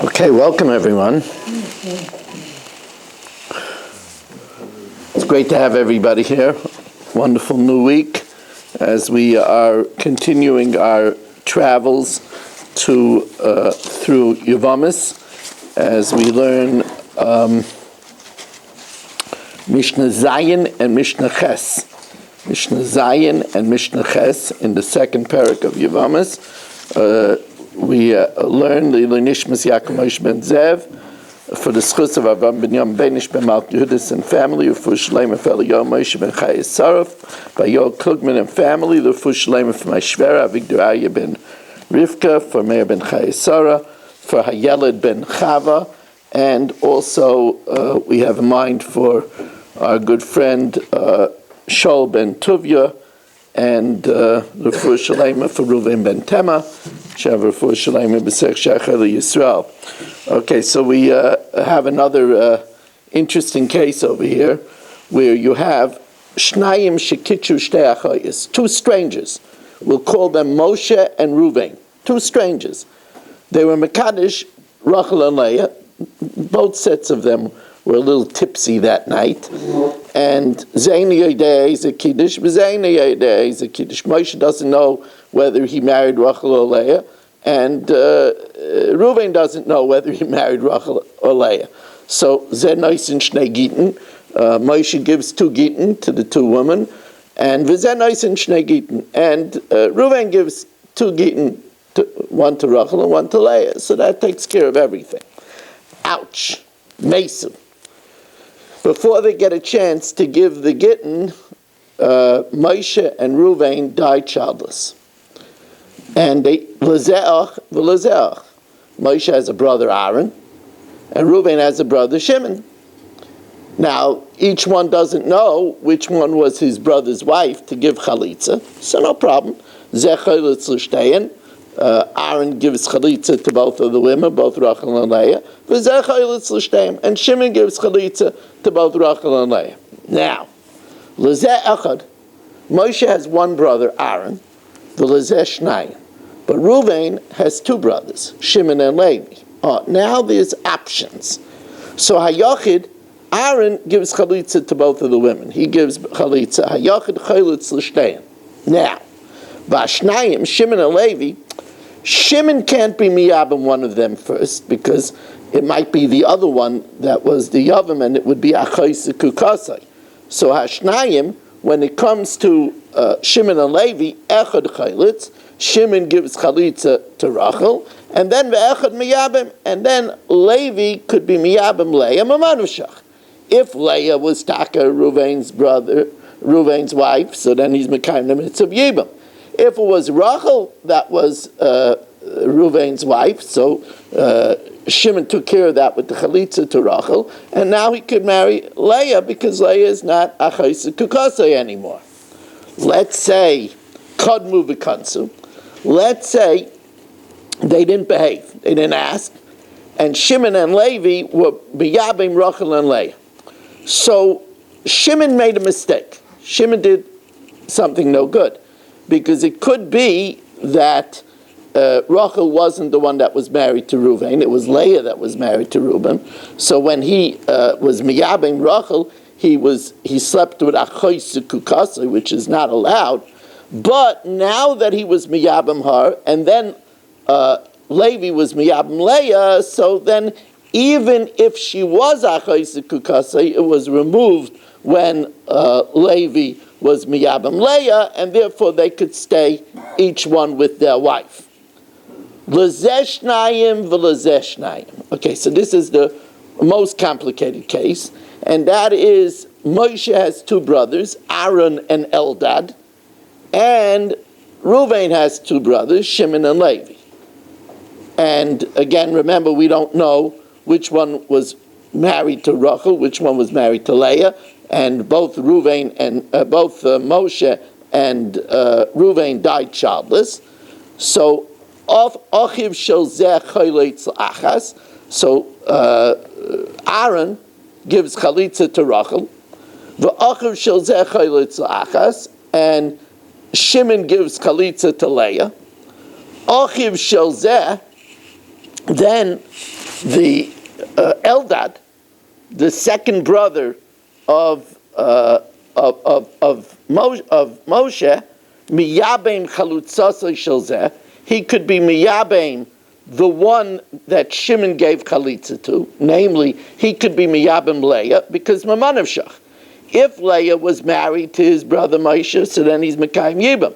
Okay, welcome everyone. It's great to have everybody here. Wonderful new week as we are continuing our travels through Yevamos as we learn Mishna Zayin and Mishna Ches. Mishna Zayin and Mishna Ches in the second parak of Yevamos. We learned the Nishmas Yaakov Moshe ben Zev for the schus of Avram ben Yom Benish ben Malk Yehudis and family, for Shleima for Yomis Moshe ben Chayes Saraf, by Yoel Klugman and family, the for Shleima for my Shvera, Avigdor Aya ben Rivka, for Meir ben Chayes Sarah, for Hayeled ben Chava, and also we have a mind for our good friend Shol ben Tuvia, and Refuah Shalema for Ruven ben Tema, Shav Refuah Shalema b'Sech Shachar Yisrael. Okay, so we have another interesting case over here, where you have Shnayim Shekitchu Shtei Achayis, two strangers. We'll call them Moshe and Ruven, two strangers. They were Mekadesh, Rachel and Leah. Both sets of them were a little tipsy that night, and Zayin Yodei is a Kiddush, Zayin Yodei is a Kiddush. Moshe doesn't know whether he married Rachel or Leah, and Reuven doesn't know whether he married Rachel or Leah. So Zen Noisen Shnei Gittin, Moshe gives 2 Gittin to the 2 women, and Zen Noisen Shnei Gittin, and Reuven gives 2 Gittin, one to Rachel and one to Leah. So that takes care of everything. Ouch, Mason. Before they get a chance to give the Gittin, Moshe and Reuven died childless. And they, Moshe has a brother Aaron, and Reuven has a brother Shimon. Now, each one doesn't know which one was his brother's wife to give chalitza, so no problem. Aaron gives chalitza to both of the women, both Rachel and Leah. And Shimon gives chalitza to both Rachel and Leah. Now, Moshe has one brother, Aaron, but Reuven has 2 brothers, Shimon and Levi. Now there's options. So Hayochid, Aaron gives chalitza to both of the women. He gives chalitza. Hayochid chalitz l'shtein. Now, Vashnayim, Shimon and Levi, Shimon can't be miyabim one of them first, because it might be the other one that was the Yavam, and it would be achayse kukasai. So Hashnayim, when it comes to Shimon and Levi, echad chalitz, Shimon gives chalitza to Rachel, and then ve'echad miyabim, and then Levi could be miyabim Leah mamanushach. If Leah was Taka, Reuven's brother, Reuven's wife, so then he's mekayim the mitzvah of Yibam. If it was Rachel that was Reuven's wife, so Shimon took care of that with the chalitza to Rachel, and now he could marry Leah because Leah is not achayse kukasei anymore. Let's say kadmu v'kansu. Let's say they didn't behave, they didn't ask, and Shimon and Levi were biyabim Rachel and Leah. So Shimon made a mistake. Shimon did something no good, because it could be that Rachel wasn't the one that was married to Reuven, it was Leah that was married to Reuben. So when he was miyabim Rachel, he slept with achayse kukasei, which is not allowed. But now that he was miyabim her, and then Levi was miyabim Leah, so then even if she was achayse kukasei, it was removed when Levi was miyabim Leah, and therefore they could stay each one with their wife. L'zeshnayim v'l'zeshnayim. Okay, so this is the most complicated case, and that is Moshe has 2 brothers, Aaron and Eldad, and Reuven has 2 brothers, Shimon and Levi. And again, remember, we don't know which one was married to Rachel, which one was married to Leah, and both Reuven and Moshe and Reuven died childless. So Achiv shel zeh chalitz l'achas. So Aaron gives chalitza to Rachel. V'achiv shel zeh chalitz l'achas, and Shimon gives chalitza to Leah. Achiv shel zeh, then the Eldad, the second brother of Moshe, miyabem chalutzasei shel zeh, he could be miyabem, the one that Shimon gave chalitza to, namely, he could be miyabem Leah, because mamanav shach. If Leah was married to his brother Moshe, so then he's mekayim yibam.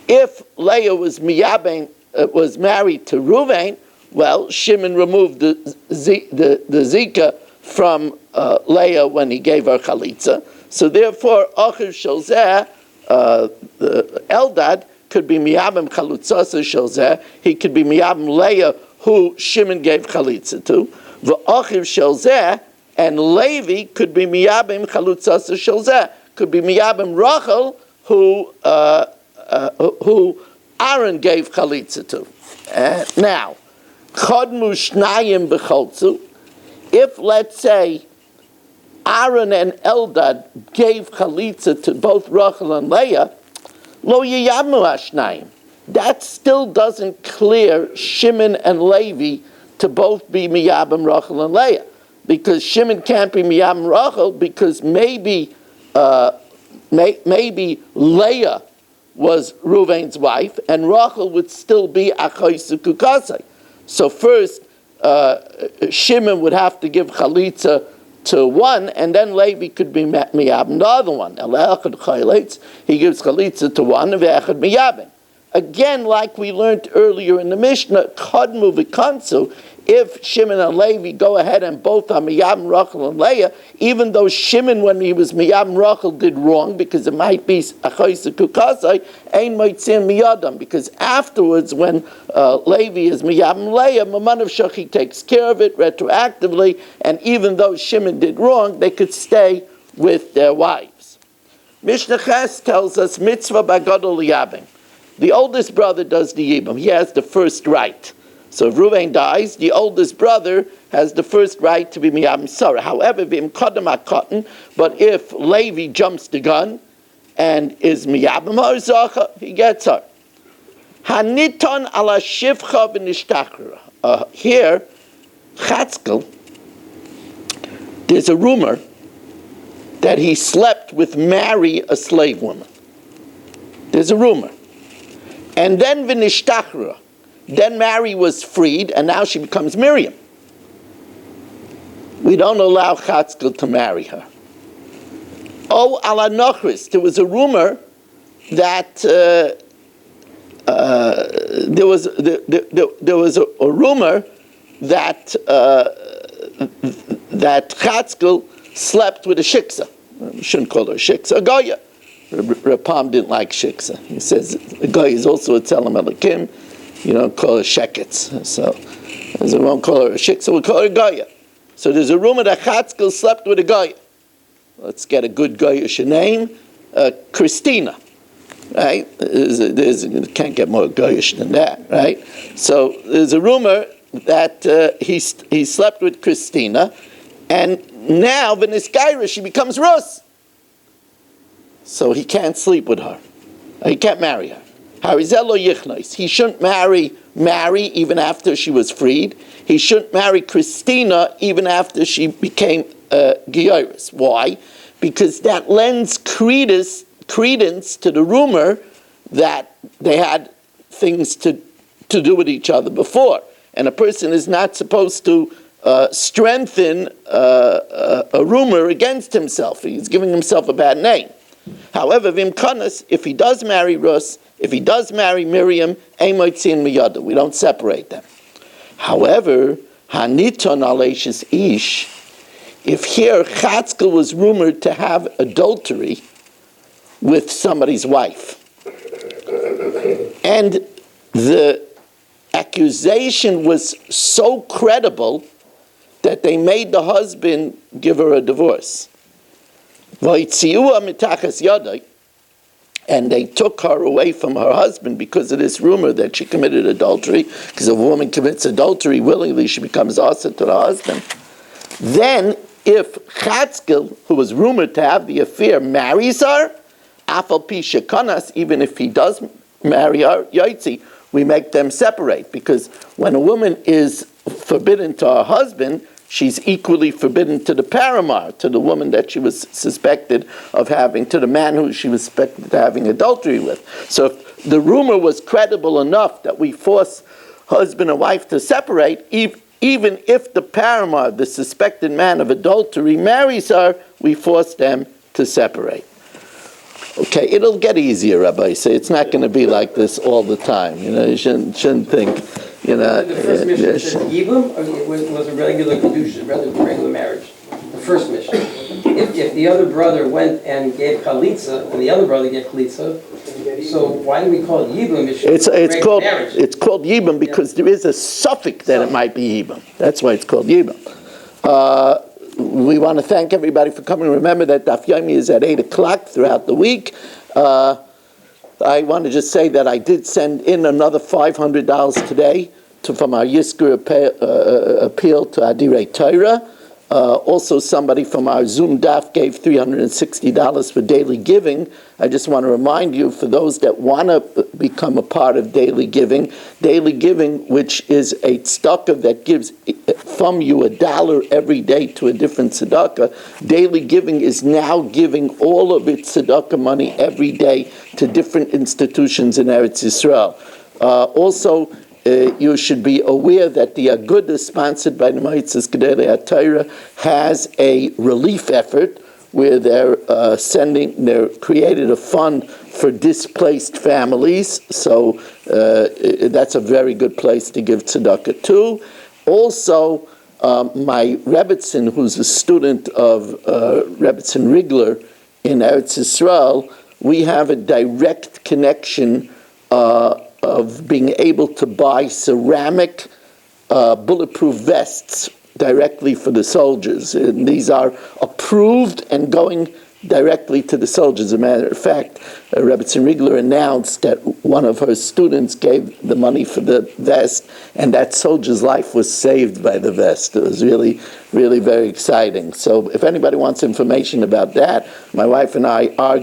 If Leah was miyabem, was married to Ruvain, well, Shimon removed the zika from Leah when he gave her chalitza. So therefore, Achiv shel zeh, the Eldad, could be miyabem chalutzasa shel zeh. He could be miyabem Leah, who Shimon gave chalitza to. V'achiv shel zeh, and Levi could be miyabem chalutzasa shel zeh. Could be miyabem Rachel, who Aaron gave chalitza to. Now, chodmu shnayim b'choltzu. If, let's say, Aaron and Eldad gave chalitza to both Rachel and Leah, lo yiyabmu hashnayim. That still doesn't clear Shimon and Levi to both be miyabim Rachel and Leah, because Shimon can't be miyabim Rachel because maybe Leah was Ruvain's wife, and Rachel would still be achoysu kukasai. So first, Shimon would have to give chalitza to one, and then Levi could be miyabim the other one. He gives chalitza to one, and ve'echad miyabim. Again, like we learned earlier in the Mishnah, kadmu v'kansu, if Shimon and Levi go ahead and both are miyabim Rachel and Leah, even though Shimon, when he was miyabim Rachel, did wrong, because it might be achoyse kukasai, ein moitzin miyadam, because afterwards, when Levi is miyabim Leah, mamanav shachi takes care of it retroactively, and even though Shimon did wrong, they could stay with their wives. Mishna Ches tells us, mitzvah bagadol yabim. The oldest brother does the yibam. He has the first right. So if Reuven dies, the oldest brother has the first right to be miyabim Sarah. However, v'im kodem hakotten, but if Levi jumps the gun and is miyabim her zacha, he gets her. Haniton ala shivcha v'nishtachra. Here, Chatzkel, there's a rumor that he slept with Mary, a slave woman. There's a rumor. And then v'nishtachra. Then Mary was freed, and now she becomes Miriam. We don't allow Chatzkel to marry her. Oh, ala nochris. There was a rumor that there was a rumor that that Chatzkel slept with a shiksa. We shouldn't call her a shiksa, a goya. Rapam didn't like shiksa. He says a goya is also a tzelem elikim. You don't call her sheketz. So we won't call her a shiksa, we'll call her a goya. So there's a rumor that Chatzkel slept with a goya. Let's get a good goyish name, Christina. Right? Can't get more goyish than that, right? So there's a rumor that he slept with Christina, and now v'nisgaira, she becomes Rus. So he can't sleep with her. He can't marry her. He shouldn't marry Mary even after she was freed. He shouldn't marry Christina even after she became Gioris. Why? Because that lends credence to the rumor that they had things to do with each other before. And a person is not supposed to strengthen a rumor against himself. He's giving himself a bad name. However, Vimkanas, if he does marry Rus, if he does marry Miriam, Emoitzin Miyada, we don't separate them. However, Haniton Aleshis Ish, if here Chatzkel was rumored to have adultery with somebody's wife, and the accusation was so credible that they made the husband give her a divorce. And they took her away from her husband because of this rumor that she committed adultery, because if a woman commits adultery willingly, she becomes asa to the husband. Then, if Chatzkel, who was rumored to have the affair, marries her, afal pi shekanas, even if he does marry her, yaitzi, we make them separate, because when a woman is forbidden to her husband, she's equally forbidden to the paramour, to the woman that she was suspected of having, to the man who she was suspected of having adultery with. So if the rumor was credible enough that we force husband and wife to separate, even if the paramour, the suspected man of adultery, marries her, we force them to separate. Okay, it'll get easier, Rabbi. Say it's not going to be like this all the time. You shouldn't think. The first mission said Yibum, or was a regular kedusha, regular marriage. The first mission. If the other brother went and gave chalitza, and the other brother gave chalitza, so why do we call it Yibum? It's called Yibum because there is a suffix that it might be Yibum. That's why it's called Yibum. We want to thank everybody for coming. Remember that Daf Yomi is at 8 o'clock throughout the week. I want to just say that I did send in another $500 today from our Yizkor appeal to Adirei Torah. Also, somebody from our Zoom DAF gave $360 for daily giving. I just want to remind you, for those that want to become a part of daily giving, which is a tzedakah that gives from you $1 every day to a different tzedakah, daily giving is now giving all of its tzedakah money every day to different institutions in Eretz Yisrael. Also, you should be aware that the Agudah, sponsored by the Moitzes Gedolei HaTorah, has a relief effort where they're created a fund for displaced families. So that's a very good place to give tzedakah to. Also, my Rebbetzin, who's a student of Rebbetzin Rigler in Eretz Yisrael, we have a direct connection of being able to buy ceramic bulletproof vests directly for the soldiers. And these are approved and going directly to the soldiers. As a matter of fact, Rebbetzin Rigler announced that one of her students gave the money for the vest, and that soldier's life was saved by the vest. It was really, really very exciting. So if anybody wants information about that, my wife and I are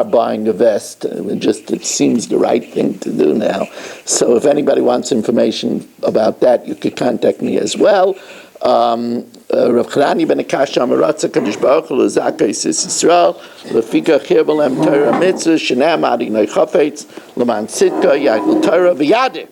buying a vest. It seems the right thing to do now. So if anybody wants information about that, you could contact me as well. Rav Chalani ben Akasha Amaratza Kadosh Baruch Hu L'Zakei Sis Yisrael L'Fika Chir B'Lem Torah Mitzvah Shenam Adinai Chafetz L'Man Sitka Yagul Torah V'Yadim.